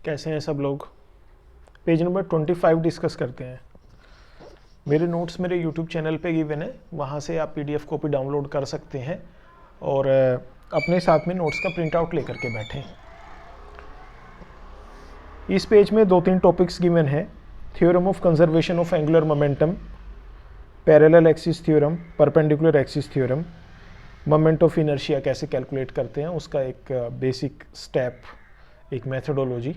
कैसे हैं सब लोग। पेज नंबर 25 डिस्कस करते हैं। मेरे नोट्स मेरे यूट्यूब चैनल पे गिवन है, वहाँ से आप पीडीएफ कॉपी डाउनलोड कर सकते हैं और अपने साथ में नोट्स का प्रिंट आउट लेकर के बैठें। इस पेज में 2-3 टॉपिक्स गिवन है। Theorem of conservation of angular momentum, parallel axis theorem, perpendicular axis theorem, moment of inertia कैसे कैलकुलेट करते हैं उसका एक बेसिक स्टेप, एक मेथडोलॉजी।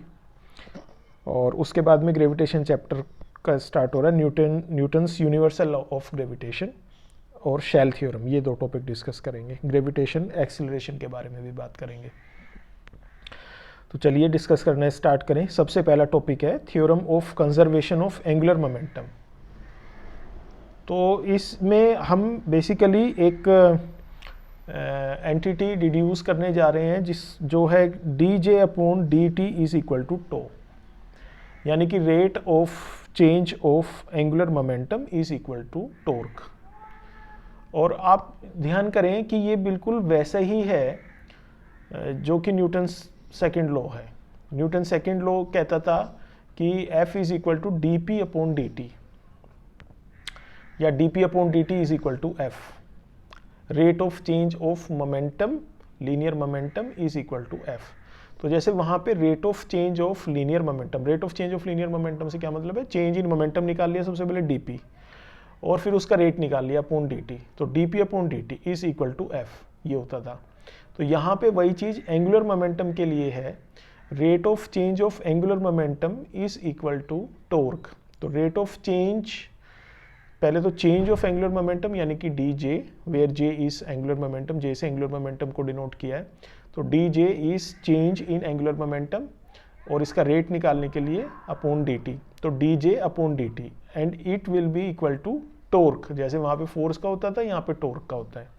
और उसके बाद में ग्रेविटेशन चैप्टर का स्टार्ट हो रहा है, Newton's universal law of gravitation और शेल थ्योरम। ये 2 टॉपिक डिस्कस करेंगे। ग्रेविटेशन एक्सीलरेशन के बारे में भी बात करेंगे। तो चलिए डिस्कस करना स्टार्ट करें। सबसे पहला टॉपिक है theorem of conservation of angular momentum. तो इसमें हम बेसिकली एक एंटिटी डिड्यूस करने जा रहे हैं जो है dj upon dt is equal to tau, यानी कि rate of change of angular momentum is equal to torque. और आप ध्यान करें कि ये बिल्कुल वैसा ही है जो कि न्यूटन सेकंड लॉ है। न्यूटन सेकंड लॉ कहता था कि F is equal to dp upon dt या dp upon dt is equal to F। Rate of change of momentum, linear momentum is equal to F। तो जैसे वहाँ पे rate of change of linear momentum, rate of change of linear momentum से क्या मतलब है, change in momentum निकाल लिया सबसे पहले dp और फिर उसका रेट निकाल लिया अपॉन dt। तो dp upon dt is equal to F ये होता था। तो यहाँ पे वही चीज़ एंगुलर मोमेंटम के लिए है, rate of change of angular momentum is equal to torque. तो रेट ऑफ चेंज, पहले तो चेंज ऑफ एंगुलर मोमेंटम यानी कि dj, where j is angular momentum, j से एंगुलर मोमेंटम को डिनोट किया है। तो dj is change in angular momentum और इसका रेट निकालने के लिए अपॉन dt। तो dj upon dt and it will be equal to torque. जैसे वहाँ पे फोर्स का होता था, यहाँ पे टॉर्क का होता है।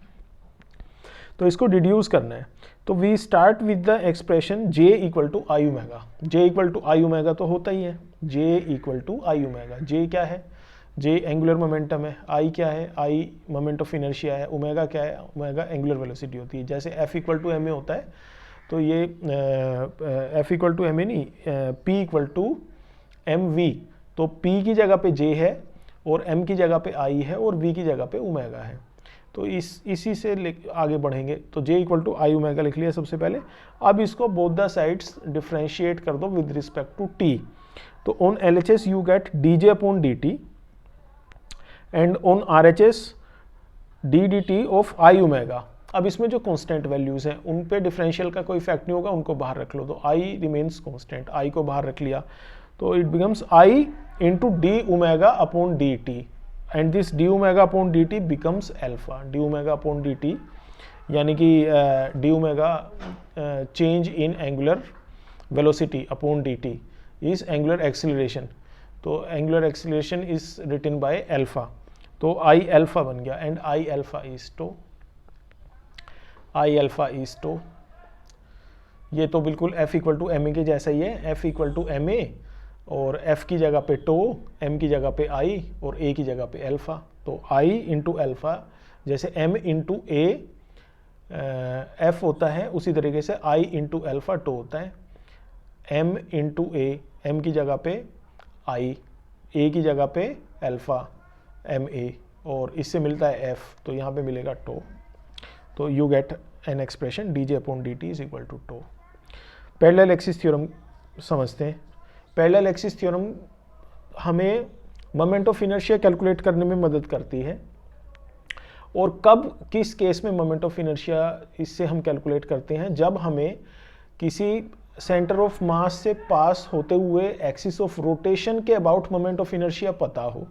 तो इसको डिड्यूस करना है। तो we start with the expression j equal to I omega. j equal to I omega तो होता ही है, j equal to I omega. j क्या है, j एंगुलर मोमेंटम है, i क्या है, i मोमेंट ऑफ इनर्शिया है, ओमेगा क्या है, ओमेगा एंगुलर वेलोसिटी होती है। जैसे f इक्वल टू ma होता है तो ये f इक्वल टू ma नहीं, p इक्वल टू mv। तो p की जगह पे j है और m की जगह पे i है और v की जगह पे ओमेगा है। तो इसी से आगे बढ़ेंगे। तो j equal to I omega लिख लिया सबसे पहले। अब इसको बोथ द साइड्स डिफ्रेंशिएट कर दो विद रिस्पेक्ट टू t। तो on LHS you get dj upon dt and on RHS ddt of I omega. अब इसमें जो कांस्टेंट वैल्यूज हैं उन पे डिफरेंशियल का कोई इफेक्ट नहीं होगा, उनको बाहर रख लो। तो i रिमेन्स कांस्टेंट, i को बाहर रख लिया तो it becomes i into D omega upon D T and this D omega upon D T becomes alpha. D omega upon D T यानी कि D omega change in angular velocity upon D T is angular acceleration. तो angular acceleration is written by alpha. तो I alpha बन गया and I alpha is tau, I alpha is tau. ये तो बिल्कुल f equal to M ए के जैसा ही है, f equal to M A और f की जगह पे टो, m की जगह पे i और a की जगह पे एल्फा। तो i इंटू एल्फा, जैसे m इंटू a f होता है उसी तरीके से i इंटू एल्फा टो होता है। m इंटू a, m की जगह पे i, a की जगह पे एल्फा एम ए और इससे मिलता है f, तो यहाँ पे मिलेगा टो। तो you get an expression dj upon dt is equal to tau. Parallel axis theorem समझते हैं। पैरेलल एक्सिस थ्योरम हमें मोमेंट ऑफ इनर्शिया कैलकुलेट करने में मदद करती है। और कब, किस केस में मोमेंट ऑफ इनर्शिया इससे हम कैलकुलेट करते हैं, जब हमें किसी सेंटर ऑफ मास से पास होते हुए एक्सिस ऑफ रोटेशन के अबाउट मोमेंट ऑफ इनर्शिया पता हो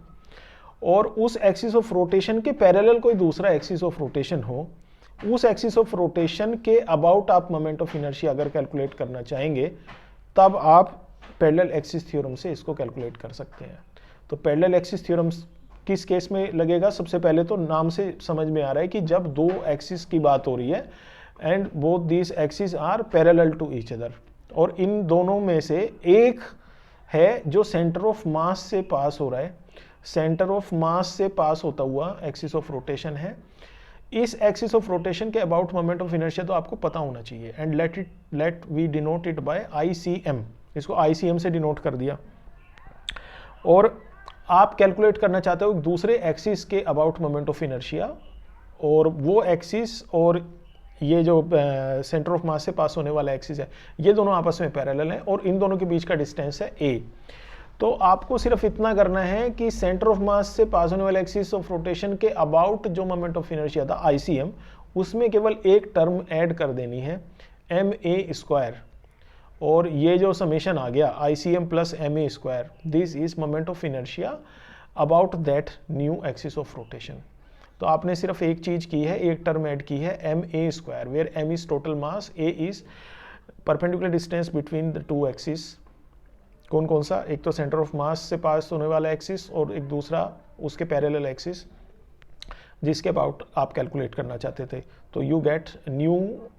और उस एक्सिस ऑफ रोटेशन के पैरेलल कोई दूसरा एक्सिस ऑफ रोटेशन हो, उस एक्सिस ऑफ रोटेशन के अबाउट आप मोमेंट ऑफ इनर्शिया अगर कैलकुलेट करना चाहेंगे तब आप पैरेलल एक्सिस थ्योरम से इसको कैलकुलेट कर सकते हैं। तो पैरेलल एक्सिस थ्योरम किस केस में लगेगा, सबसे पहले तो नाम से समझ में आ रहा है कि जब दो एक्सिस की बात हो रही है and both these axis are parallel to each other, और इन दोनों में से एक है जो सेंटर ऑफ मास से पास हो रहा है, सेंटर ऑफ मास से पास होता हुआ एक्सिस ऑफ रोटेशन है। इस एक्सिस ऑफ रोटेशन के अबाउट मोमेंट ऑफ इनर्शिया तो आपको पता होना चाहिए and let we denote it by ICM, इसको ICM से डिनोट कर दिया। और आप कैलकुलेट करना चाहते हो दूसरे एक्सिस के अबाउट मोमेंट ऑफ इनर्शिया, और वो एक्सिस और ये जो सेंटर ऑफ मास से पास होने वाला एक्सिस है, ये दोनों आपस में पैरेलल हैं और इन दोनों के बीच का डिस्टेंस है a। तो आपको सिर्फ इतना करना है कि सेंटर ऑफ मास से पास होने वाले एक्सिस ऑफ रोटेशन के अबाउट जो मोमेंट ऑफ इनर्शिया था ICM, उसमें केवल एक टर्म ऐड कर देनी है ma², और ये जो समेशन आ गया ICM plus ma², this is moment of inertia about that new axis of rotation. तो आपने सिर्फ एक चीज की है, एक टर्म ऐड की है ma², where m is total mass, a is perpendicular distance between the two axis. कौन कौन सा? एक तो सेंटर ऑफ मास से पास होने वाला एक्सिस और एक दूसरा उसके पैरेलल एक्सिस जिसके अबाउट आप कैलकुलेट करना चाहते थे। तो you get new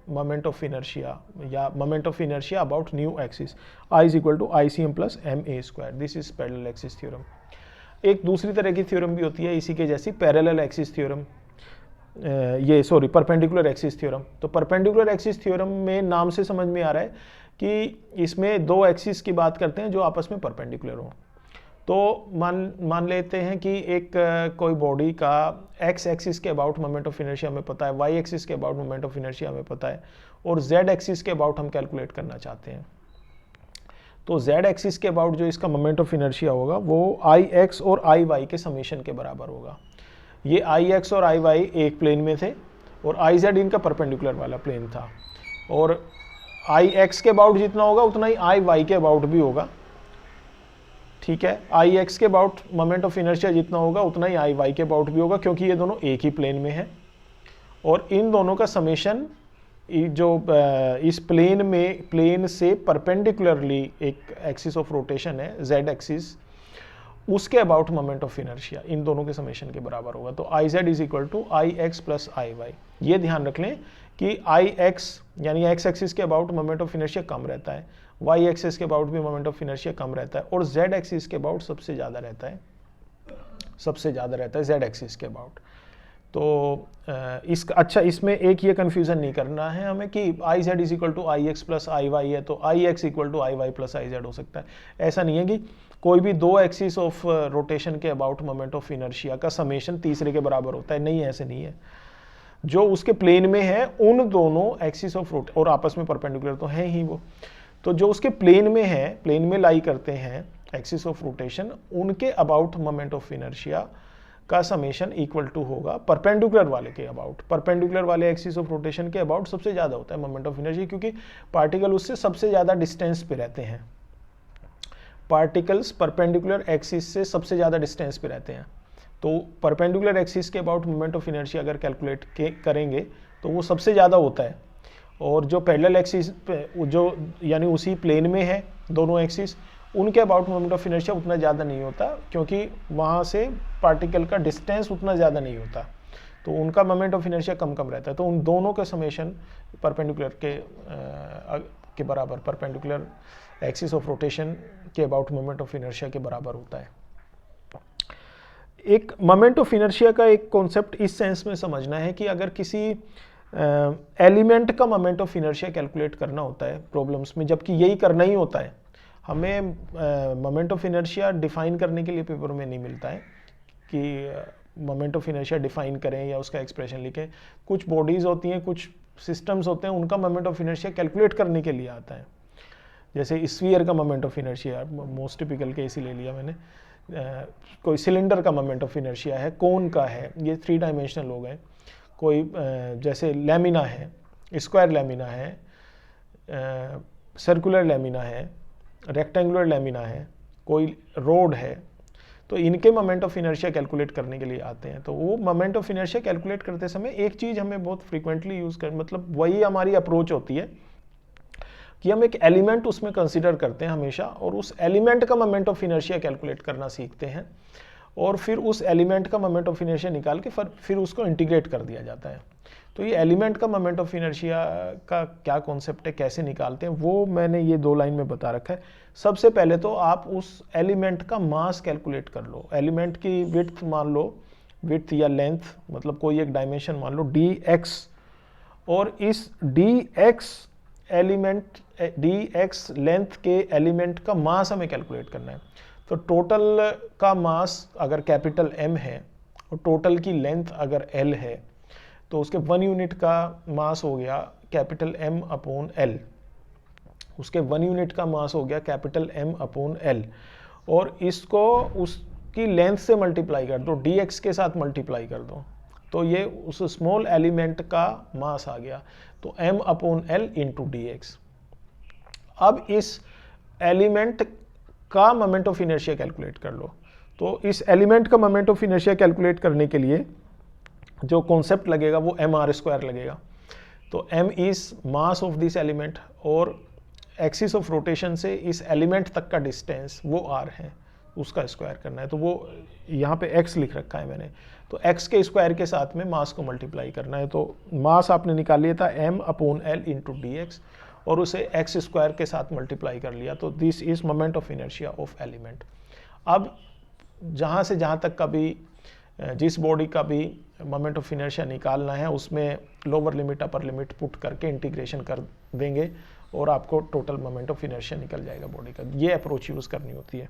moment of inertia या moment of inertia about new axis, I is equal to ICM plus ma²। This is parallel axis theorem. एक दूसरी तरह की थ्योरम भी होती है इसी के जैसी, parallel axis theorem, perpendicular axis theorem. तो परपेंडिकुलर एक्सिस थ्योरम में नाम से समझ में आ रहा है कि इसमें दो एक्सिस की बात करते हैं जो आपस में परपेंडिकुलर हो। तो मान लेते हैं कि एक कोई बॉडी का x एक्सिस के अबाउट मोमेंट ऑफ इनर्शिया हमें पता है, y एक्सिस के अबाउट मोमेंट ऑफ इनर्शिया हमें पता है, और z एक्सिस के अबाउट हम कैलकुलेट करना चाहते हैं। तो z एक्सिस के अबाउट जो इसका मोमेंट ऑफ इनर्शिया होगा वो Ix और Iy के समेशन के बराबर होगा। ये Ix और Iy एक प्लेन में थे और Iz इनका परपेंडिकुलर वाला प्लेन था, और Ix के अबाउट जितना होगा उतना ही Iy के अबाउट भी होगा। ठीक है, Ix के अबाउट मोमेंट ऑफ इनर्शिया जितना होगा उतना ही Iy के अबाउट भी होगा, क्योंकि ये दोनों एक ही प्लेन में हैं। और इन दोनों का समेशन जो इस प्लेन से परपेंडिकुलरली एक एक्सिस ऑफ रोटेशन है z एक्सिस, उसके अबाउट मोमेंट ऑफ इनर्शिया इन दोनों के समेशन के बराबर होगा। तो Iz is equal to Ix plus Iy। ये ध्यान रख लें कि Ix यानी x एक्सिस के अबाउट मोमेंट ऑफ इनर्शिया कम रहता है, y एक्सिस के अबाउट भी मोमेंट ऑफ इनर्शिया कम रहता है, और z एक्सिस के अबाउट सबसे ज़्यादा रहता है, z एक्सिस के अबाउट। तो इसमें एक ये कन्फ्यूज़न नहीं करना है हमें कि Iz is equal to Ix plus Iy है तो Ix equal to Iy plus Iz हो सकता है। ऐसा नहीं है कि कोई भी दो एक्सिस ऑफ रोटेशन के अबाउट मोमेंट ऑफ इनर्शिया का समेशन तीसरे के बराबर होता है, नहीं, ऐसे नहीं है। जो उसके प्लेन में है उन दोनों एक्सिस ऑफ रोटेशन, और आपस में परपेंडिकुलर तो है ही वो, तो जो उसके प्लेन में है, प्लेन में लाई करते हैं एक्सिस ऑफ रोटेशन, उनके अबाउट मोमेंट ऑफ इनर्शिया का समेशन इक्वल टू होगा परपेंडिकुलर वाले के अबाउट। परपेंडिकुलर वाले एक्सिस ऑफ रोटेशन के अबाउट सबसे ज़्यादा होता है मोमेंट ऑफ इनर्शिया, क्योंकि पार्टिकल उससे सबसे ज़्यादा डिस्टेंस पे रहते हैं। पार्टिकल्स परपेंडिकुलर एक्सिस से सबसे ज़्यादा डिस्टेंस पे रहते हैं, तो परपेंडिकुलर एक्सिस के अबाउट मोमेंट ऑफ इनर्शिया अगर कैलकुलेट करेंगे तो वो सबसे ज़्यादा होता है। और जो पैरेलल एक्सिस जो यानी उसी प्लेन में है दोनों एक्सिस, उनके अबाउट मोमेंट ऑफ इनर्शिया उतना ज़्यादा नहीं होता, क्योंकि वहाँ से पार्टिकल का डिस्टेंस उतना ज़्यादा नहीं होता, तो उनका मोमेंट ऑफ इनर्शिया कम रहता है। तो उन दोनों का समेशन परपेंडिकुलर के बराबर, परपेंडिकुलर एक्सिस ऑफ रोटेशन के अबाउट मोमेंट ऑफ इनर्शिया के बराबर होता है। एक मोमेंट ऑफ इनर्शिया का एक कॉन्सेप्ट इस सेंस में समझना है कि अगर किसी एलिमेंट का मोमेंट ऑफ इनर्शिया कैलकुलेट करना होता है प्रॉब्लम्स में, जबकि यही करना ही होता है, हमें मोमेंट ऑफ इनर्शिया डिफाइन करने के लिए पेपर में नहीं मिलता है कि मोमेंट ऑफ इनर्शिया डिफाइन करें या उसका एक्सप्रेशन लिखें। कुछ बॉडीज़ होती हैं, कुछ सिस्टम्स होते हैं, उनका मोमेंट ऑफ इनर्शिया कैलकुलेट करने के लिए आता है। जैसे स्फीयर का moment of inertia most typical case ही ले लिया मैंने, कोई सिलेंडर का मोमेंट ऑफ इनर्शिया है, कोन का है, ये 3 डायमेंशनल हो गए। कोई जैसे लैमिना है, स्क्वायर लैमिना है, सर्कुलर लैमिना है, रेक्टेंगुलर लैमिना है, कोई रोड है, तो इनके मोमेंट ऑफ इनर्शिया कैलकुलेट करने के लिए आते हैं। तो वो मोमेंट ऑफ इनर्शिया कैलकुलेट करते समय एक चीज़ हमें बहुत फ्रीक्वेंटली यूज़ कर, मतलब वही हमारी अप्रोच होती है कि हम एक एलिमेंट उसमें कंसिडर करते हैं हमेशा, और उस एलिमेंट का मोमेंट ऑफ इनर्शिया कैलकुलेट करना सीखते हैं, और फिर उस एलिमेंट का मोमेंट ऑफ इनर्शिया निकाल के फिर उसको इंटीग्रेट कर दिया जाता है। तो ये एलिमेंट का मोमेंट ऑफ इनर्शिया का क्या कॉन्सेप्ट है, कैसे निकालते हैं, वो मैंने ये 2 लाइन में बता रखा है। सबसे पहले तो आप उस एलिमेंट का मास कैलकुलेट कर लो। एलिमेंट की विड्थ मान लो, विड्थ या लेंथ, मतलब कोई एक डायमेंशन मान लो dx, और इस dx एलिमेंट dx लेंथ के एलिमेंट का मास हमें कैलकुलेट करना है। तो टोटल का मास अगर कैपिटल M है और टोटल की लेंथ अगर L है तो उसके 1 यूनिट का मास हो गया कैपिटल M अपॉन L, उसके 1 यूनिट का मास हो गया कैपिटल M अपॉन L, और इसको उसकी लेंथ से मल्टीप्लाई कर दो, dx के साथ मल्टीप्लाई कर दो, तो ये उस स्मॉल एलिमेंट का मास आ गया, तो M upon L into dx। अब इस एलिमेंट का मोमेंट ऑफ इनर्शिया कैलकुलेट कर लो। तो इस एलिमेंट का मोमेंट ऑफ इनर्शिया कैलकुलेट करने के लिए जो कॉन्सेप्ट लगेगा वो mr² लगेगा। तो m is mass of this element और एक्सिस ऑफ रोटेशन से इस एलिमेंट तक का डिस्टेंस वो r है, उसका स्क्वायर करना है। तो वो यहाँ पे x लिख रखा है मैंने, तो x के स्क्वायर के साथ में मास को मल्टीप्लाई करना है। तो मास आपने निकाल लिया था m upon L into dx और उसे x स्क्वायर के साथ मल्टीप्लाई कर लिया, तो this is moment of inertia of element. अब जहाँ से जहाँ तक का भी जिस बॉडी का भी मोमेंट ऑफ इनर्शिया निकालना है उसमें lower limit upper limit put करके इंटीग्रेशन कर देंगे और आपको टोटल मोमेंट ऑफ इनर्शिया निकल जाएगा बॉडी का। ये अप्रोच यूज करनी होती है।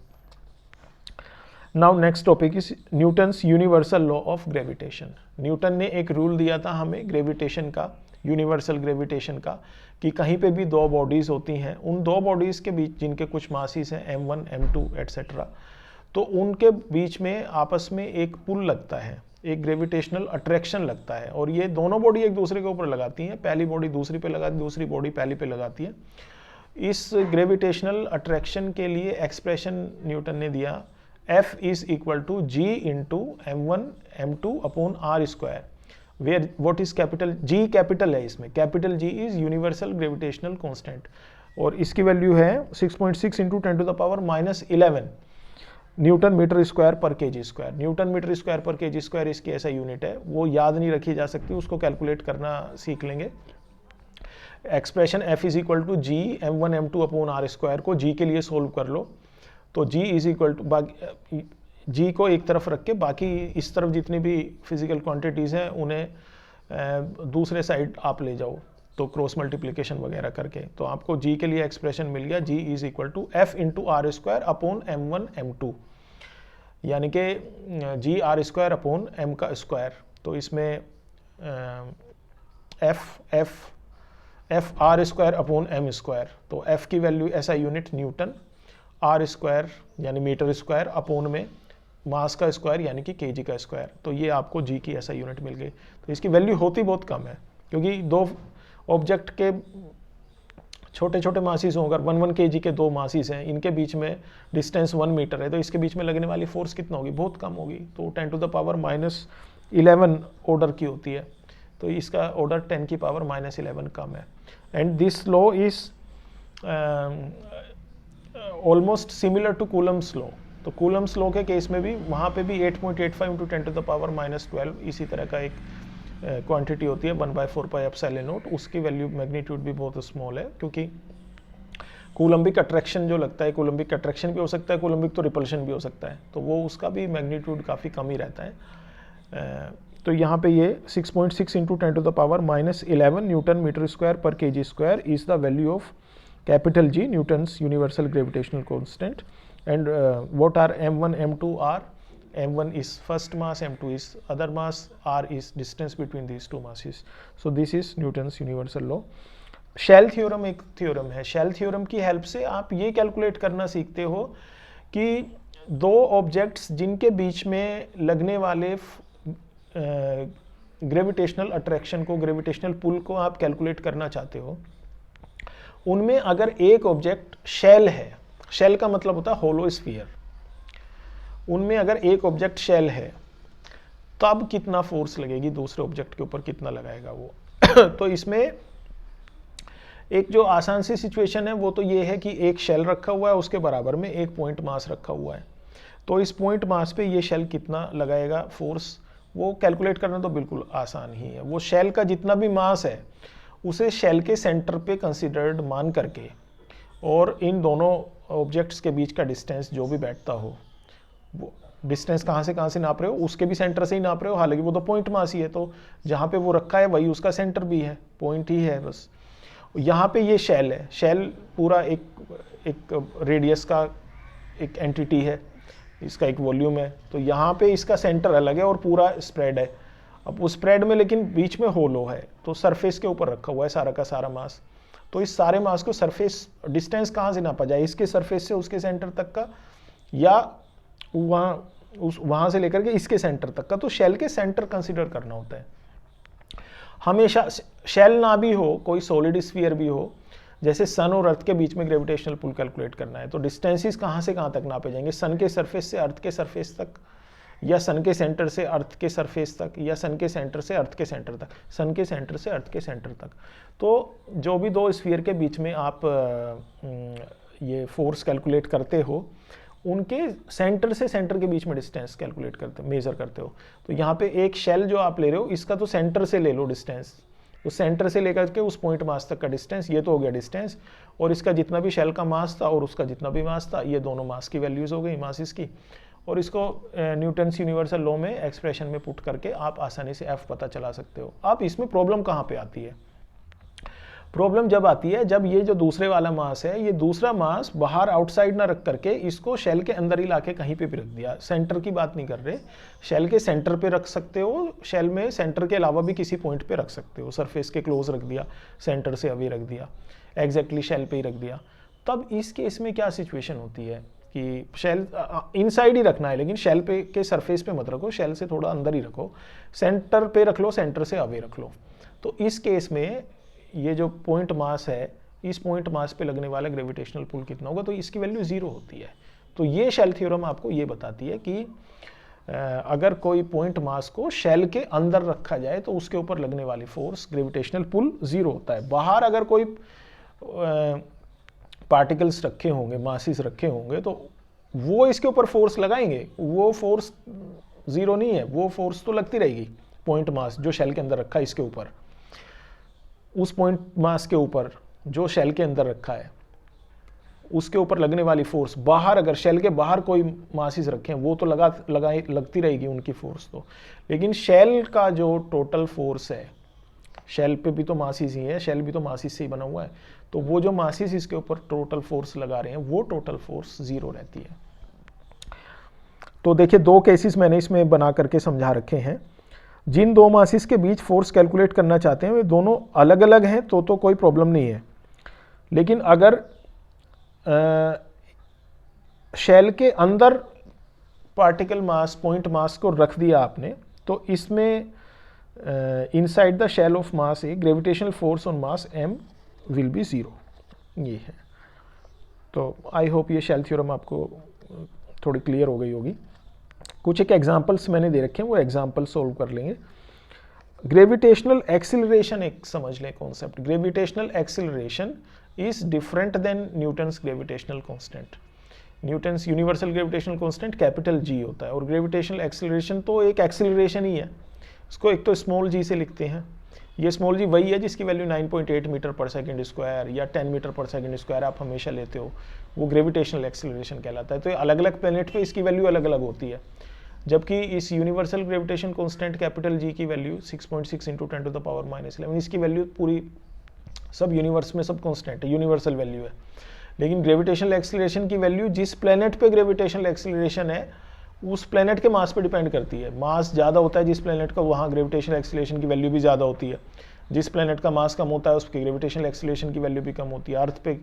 Now next topic is Newton's universal law of gravitation. Newton ने एक रूल दिया था हमें ग्रेविटेशन का, यूनिवर्सल ग्रेविटेशन का, कि कहीं पे भी दो बॉडीज होती हैं, उन दो बॉडीज के बीच जिनके कुछ मासेस हैं m1 m2 एटसेट्रा, तो उनके बीच में आपस में एक पुल लगता है, एक ग्रेविटेशनल अट्रैक्शन लगता है, और ये दोनों बॉडी एक दूसरे के ऊपर लगाती हैं, पहली बॉडी दूसरी पे लगाती है, दूसरी बॉडी पहली पे लगाती है। इस ग्रेविटेशनल अट्रैक्शन के लिए एक्सप्रेशन न्यूटन ने दिया F is equal to G into m1 m2 upon r square, where what is capital G, capital है इसमें, capital G is universal gravitational constant, और इसकी वैल्यू है 6.6 इंटू 10⁻11 न्यूटन मीटर स्क्वायर पर KG square. Newton metre square पर KG square इसकी ऐसा unit है, वो याद नहीं रखी जा सकती, उसको कैलकुलेट करना सीख लेंगे। Expression F is equal to G m1 m2 upon r square को G के लिए सोल्व कर लो, तो G is equal to G को एक तरफ रख के बाकी इस तरफ जितनी भी फिजिकल क्वांटिटीज़ हैं उन्हें दूसरे साइड आप ले जाओ, तो क्रॉस मल्टीप्लिकेशन वगैरह करके, तो आपको G के लिए एक्सप्रेशन मिल गया G is equal to F into R square upon m1 m2, यानी कि G r square upon m का स्क्वायर। तो इसमें F r square upon m square, तो F की वैल्यू ऐसा यूनिट न्यूटन, r स्क्वायर यानी मीटर स्क्वायर अपॉन में मास का स्क्वायर यानी कि kg का स्क्वायर, तो ये आपको G की ऐसा यूनिट मिल गई। तो इसकी वैल्यू होती बहुत कम है, क्योंकि दो ऑब्जेक्ट के छोटे छोटे मासिस हों, अगर 1 kg के दो मासिस हैं, इनके बीच में डिस्टेंस 1 मीटर है, तो इसके बीच में लगने वाली फोर्स कितना होगी, बहुत कम होगी, तो 10⁻11 ऑर्डर की होती है, तो इसका ऑर्डर 10⁻11 कम है। And this law is almost similar to Coulomb's law. तो कूलम्स लॉ के केस में भी वहाँ पे भी 8.85 इंटू 10⁻12 इसी तरह का एक क्वांटिटी होती है 1/4πε0, उसकी वैल्यू मैग्नीट्यूड भी बहुत स्मॉल है, क्योंकि कूलम्बिक अट्रैक्शन जो लगता है, कूलम्बिक अट्रैक्शन भी हो सकता है, कूलम्बिक तो रिपल्शन भी हो सकता है, तो वो उसका भी मैग्नीट्यूड काफ़ी कम ही रहता है। तो यहाँ पे ये 6.6 इंटू 10⁻11 न्यूटन मीटर स्क्वायर पर KG square is the value of capital G, Newton's universal gravitational constant, and what are m1 m2 are m1 is first mass, m2 is other mass, r is distance between these two masses. So this is Newton's universal law. Shell theorem एक theorem है, shell theorem की help से आप ये calculate करना सीखते हो कि दो ऑब्जेक्ट्स जिनके बीच में लगने वाले ग्रेविटेशनल अट्रैक्शन को, ग्रेविटेशनल पुल को आप कैलकुलेट करना चाहते हो, उनमें अगर एक ऑब्जेक्ट शेल है, शेल का मतलब होता है होलो स्फीयर, उनमें अगर एक ऑब्जेक्ट शेल है तब कितना फोर्स लगेगी दूसरे ऑब्जेक्ट के ऊपर, कितना लगाएगा वो। तो इसमें एक जो आसान सी सिचुएशन है वो तो ये है कि एक शेल रखा हुआ है, उसके बराबर में एक पॉइंट मास रखा हुआ है, तो इस पॉइंट मास पे ये शेल कितना लगाएगा फोर्स, वो कैलकुलेट करना तो बिल्कुल आसान ही है। वो शेल का जितना भी मास है उसे शेल के सेंटर पे कंसिडर्ड मान करके, और इन दोनों ऑब्जेक्ट्स के बीच का डिस्टेंस जो भी बैठता हो, वो डिस्टेंस कहाँ से नाप रहे हो, उसके भी सेंटर से ही नाप रहे हो, हालांकि वो तो पॉइंट मास ही है, तो जहाँ पे वो रखा है वही उसका सेंटर भी है, पॉइंट ही है बस। यहाँ पे ये शेल है, शेल पूरा एक रेडियस का एक एंटिटी है, इसका एक वॉल्यूम है, तो यहाँ पे इसका सेंटर अलग है और पूरा स्प्रेड है। अब उस स्प्रेड में लेकिन बीच में होलो है, तो सरफेस के ऊपर रखा हुआ है सारा का सारा मास। तो इस सारे मास को सरफेस डिस्टेंस कहाँ से नापा जाए, इसके सरफेस से उसके सेंटर तक का, या वहाँ से लेकर के इसके सेंटर तक का। तो शेल के सेंटर कंसिडर करना होता है हमेशा। शेल ना भी हो, कोई सॉलिड स्फीयर भी हो, जैसे सन और अर्थ के बीच में ग्रेविटेशनल पुल कैलकुलेट करना है, तो डिस्टेंसेस कहाँ से कहाँ तक नापे जाएंगे, सन के सरफेस से अर्थ के सरफेस तक, या सन के सेंटर से अर्थ के सरफेस तक, या सन के सेंटर से अर्थ के सेंटर तक, सन के सेंटर से अर्थ के सेंटर तक। तो जो भी दो स्फीयर के बीच में आप ये फोर्स कैलकुलेट करते हो, उनके सेंटर से सेंटर के बीच में डिस्टेंस कैलकुलेट करते मेजर करते हो। तो यहाँ पे एक शेल जो आप ले रहे हो, इसका तो सेंटर से ले लो डिस्टेंस, तो सेंटर से लेकर के उस पॉइंट मास तक का डिस्टेंस, ये तो हो गया डिस्टेंस, और इसका जितना भी शेल का मास था और उसका जितना भी मास था, ये दोनों मास की वैल्यूज हो गई, मासिस की। और इसको न्यूटन्स यूनिवर्सल लॉ में एक्सप्रेशन में पुट करके आप आसानी से एफ पता चला सकते हो। अब इसमें प्रॉब्लम कहाँ पे आती है, प्रॉब्लम जब आती है जब ये जो दूसरे वाला मास है, ये दूसरा मास बाहर आउटसाइड ना रख करके इसको शेल के अंदर ही लाके कहीं पे भी रख दिया। सेंटर की बात नहीं कर रहे, शेल के सेंटर पे रख सकते हो, शेल में सेंटर के अलावा भी किसी पॉइंट पे रख सकते हो, सरफेस के क्लोज रख दिया, सेंटर से अवे रख दिया, एग्जैक्टली शेल पे ही रख दिया। तब इस केस में क्या सिचुएशन होती है कि शेल इनसाइड ही रखना है, लेकिन शेल पे के सरफेस पे मत रखो, शेल से थोड़ा अंदर ही रखो, सेंटर पे रख लो, सेंटर से अवे रख लो। तो इस केस में ये जो पॉइंट मास है, इस पॉइंट मास पे लगने वाला ग्रेविटेशनल पुल कितना होगा, तो इसकी वैल्यू 0 होती है। तो ये शेल थ्योरम आपको ये बताती है कि अगर कोई पॉइंट मास को शेल के अंदर रखा जाए तो उसके ऊपर लगने वाली फोर्स ग्रेविटेशनल पुल 0 होता है। बाहर अगर कोई पार्टिकल्स रखे होंगे, मासिस रखे होंगे, तो वो इसके ऊपर फोर्स लगाएंगे, वो फोर्स 0 नहीं है, वो फोर्स तो लगती रहेगी। पॉइंट मास जो शेल के अंदर रखा है इसके ऊपर, उस पॉइंट मास के ऊपर जो शेल के अंदर रखा है, उसके ऊपर लगने वाली फोर्स, बाहर अगर शेल के बाहर कोई मासिस रखे हैं वो तो लगती रहेगी उनकी फोर्स तो। लेकिन शेल का जो टोटल फोर्स है, शेल पे भी तो मासिस ही है, शेल भी तो मासिस से ही बना हुआ है, तो वो जो मासिस इसके ऊपर टोटल फोर्स लगा रहे हैं, वो टोटल फोर्स 0 रहती है। तो देखिए, दो केसेस मैंने इसमें बना करके समझा रखे हैं। जिन दो मासिस के बीच फोर्स कैलकुलेट करना चाहते हैं वे दोनों अलग अलग हैं तो कोई प्रॉब्लम नहीं है। लेकिन अगर शेल के अंदर पार्टिकल मास, पॉइंट मास को रख दिया आपने, तो इसमें inside the shell of mass a gravitational force on mass m will be 0, ये है। तो आई होप ये शेल थ्योरम आपको थोड़ी क्लियर हो गई होगी। कुछ एक एग्जांपल्स मैंने दे रखे हैं, वो एग्जांपल सोल्व कर लेंगे। ग्रेविटेशनल एक्सिलरेशन एक समझ लें concept. Gravitational acceleration is different than Newton's gravitational constant. Newton's universal gravitational constant capital G होता है, और ग्रेविटेशनल एक्सिलरेशन तो एक एक्सिलरेशन ही है। इसको एक तो स्मॉल g से लिखते हैं, ये स्मॉल g वही है जिसकी वैल्यू 9.8 मीटर पर सेकेंड स्क्वायर या 10 मीटर पर सेकेंड स्क्वायर आप हमेशा लेते हो, वो ग्रेविटेशनल एक्सिलरेशन कहलाता है। तो अलग अलग प्लेनेट पे इसकी वैल्यू अलग अलग होती है, जबकि इस universal gravitation constant capital G की वैल्यू 6.6 × 10⁻11, इसकी वैल्यू पूरी सब यूनिवर्स में सब कांस्टेंट है, यूनिवर्सल वैल्यू है। लेकिन ग्रेविटेशनल एक्सिलरेशन की वैल्यू जिस प्लेनेट पे ग्रेविटेशनल एक्सिलरेशन है उस प्लेनेट के मास पे डिपेंड करती है। मास ज़्यादा होता है जिस प्लेनेट का, वहाँ ग्रेविटेशनल एक्सिलरेशन की वैल्यू भी ज़्यादा होती है। जिस प्लेनेट का मास कम होता है उसकी ग्रेविटेशनल एक्सिलरेशन की वैल्यू भी कम होती है। अर्थ पे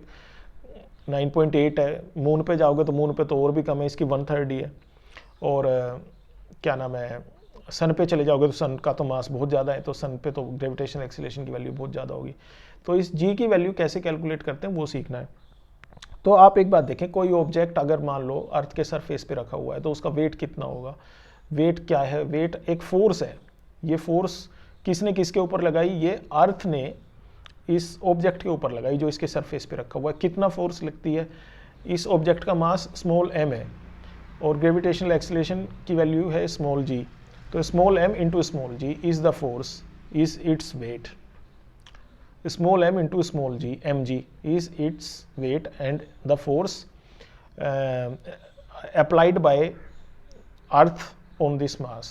9.8 है, मून पे जाओगे तो मून पे तो और भी कम है, इसकी 1/3 ही है। और क्या नाम है, सन पे चले जाओगे तो सन का तो मास बहुत ज़्यादा है, तो सन पे तो ग्रेविटेशनल एक्सिलरेशन की वैल्यू बहुत ज़्यादा होगी। तो इस G की वैल्यू कैसे कैलकुलेट करते हैं वो सीखना है। तो आप एक बात देखें, कोई ऑब्जेक्ट अगर मान लो अर्थ के सरफेस पे रखा हुआ है तो उसका वेट कितना होगा। वेट क्या है, वेट एक फोर्स है। ये फोर्स किसने किसके ऊपर लगाई, ये अर्थ ने इस ऑब्जेक्ट के ऊपर लगाई जो इसके सरफेस पे रखा हुआ है। कितना फोर्स लगती है, इस ऑब्जेक्ट का मास स्मॉल m है और ग्रेविटेशनल एक्सिलरेशन की वैल्यू है स्मॉल g, तो small m into small g is the force is its weight. small m into small g, mg is its weight and the force applied by earth on this mass।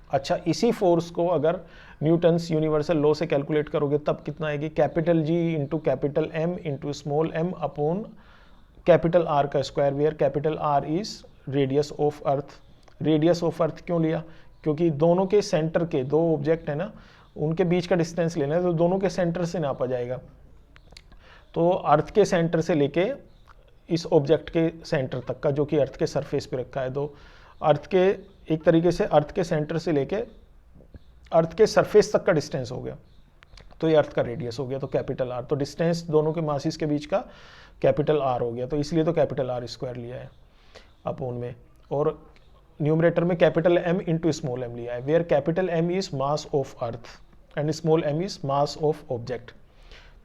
अच्छा, इसी force को अगर Newton's universal law से calculate करोगे तब कितना आएगी, capital G into capital M into small M upon capital R का square, where capital R is radius of earth. Radius of earth क्यों लिया, क्योंकि दोनों के सेंटर के, दो ऑब्जेक्ट है ना, उनके बीच का डिस्टेंस लेना है, तो दोनों के सेंटर से नापा जाएगा। तो अर्थ के सेंटर से लेके इस ऑब्जेक्ट के सेंटर तक का, जो कि अर्थ के सरफेस पे रखा है, तो अर्थ के, एक तरीके से अर्थ के सेंटर से लेके अर्थ के सरफेस तक का डिस्टेंस हो गया, तो ये अर्थ का रेडियस हो गया, तो कैपिटल आर। तो डिस्टेंस दोनों के मासिस के बीच का कैपिटल आर हो गया, तो इसलिए तो कैपिटल आर स्क्वायर लिया है अपोन में। और न्यूमरेटर में capital M into small M लिया है, where capital M is mass of earth and small M is mass of object.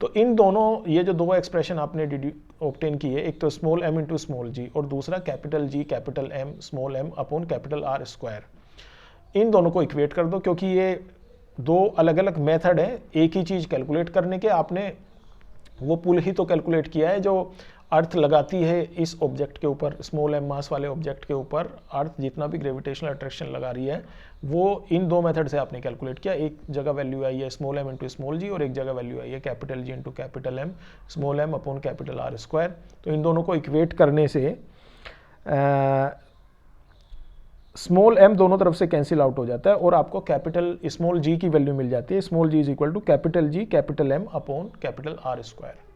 तो इन दोनों, ये जो दो एक्सप्रेशन आपने ऑब्टेन की है, एक तो small M into small G और दूसरा capital G capital M small M upon capital R square, इन दोनों को इक्वेट कर दो, क्योंकि ये दो अलग अलग मेथड है एक ही चीज़ कैलकुलेट करने के। आपने वो पुल ही तो कैलकुलेट किया है जो अर्थ लगाती है इस ऑब्जेक्ट के ऊपर, स्मॉल एम मास वाले ऑब्जेक्ट के ऊपर अर्थ जितना भी ग्रेविटेशनल अट्रैक्शन लगा रही है, वो इन दो मेथड से आपने कैलकुलेट किया। एक जगह वैल्यू आई है small M into small G और एक जगह वैल्यू आई है capital G into capital M small M upon capital R square. तो इन दोनों को इक्वेट करने से स्मॉल एम दोनों तरफ से कैंसिल आउट हो जाता है और आपको कैपिटल स्मॉल जी की वैल्यू मिल जाती है। Small G is equal to capital G capital M upon capital R square.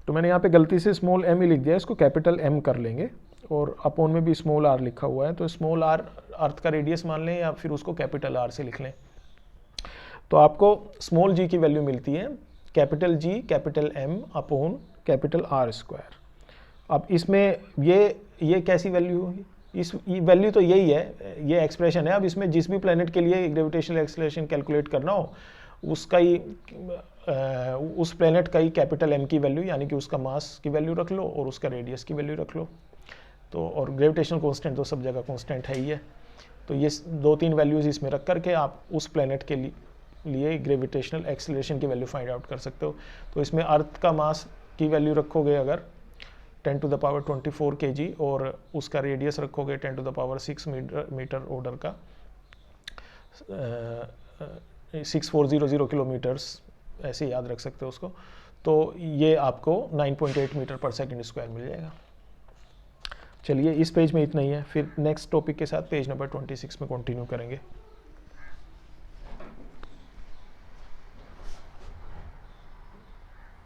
तो मैंने यहाँ पे गलती से स्मॉल एम ही लिख दिया, इसको कैपिटल एम कर लेंगे और अपॉन में भी स्मॉल आर लिखा हुआ है, तो स्मॉल आर अर्थ का रेडियस मान लें या फिर उसको कैपिटल आर से लिख लें। तो आपको स्मॉल जी की वैल्यू मिलती है capital G capital M upon capital R square. अब इसमें ये कैसी वैल्यू होगी, इस वैल्यू तो यही है, ये एक्सप्रेशन है। अब इसमें जिस भी प्लेनेट के लिए ग्रेविटेशनल एक्सेलरेशन कैलकुलेट करना हो, उसका ही उस प्लेनेट का ही कैपिटल एम की वैल्यू यानी कि उसका मास की वैल्यू रख लो और उसका रेडियस की वैल्यू रख लो। तो और ग्रेविटेशनल कांस्टेंट तो सब जगह कांस्टेंट है ही है, तो ये दो तीन वैल्यूज इसमें रख करके आप उस प्लेनेट के लिए ग्रेविटेशनल एक्सेलरेशन की वैल्यू फाइंड आउट कर सकते हो। तो इसमें अर्थ का मास की वैल्यू रखोगे अगर 10 टू द पावर 24 kg और उसका रेडियस रखोगे 10 to the power 6 metre order का 6400 किलोमीटर्स, ऐसे याद रख सकते हो उसको। तो ये आपको 9.8 मीटर पर सेकंड स्क्वायर मिल जाएगा। चलिए इस पेज में इतना ही है, फिर नेक्स्ट टॉपिक के साथ पेज नंबर 26 में कंटिन्यू करेंगे।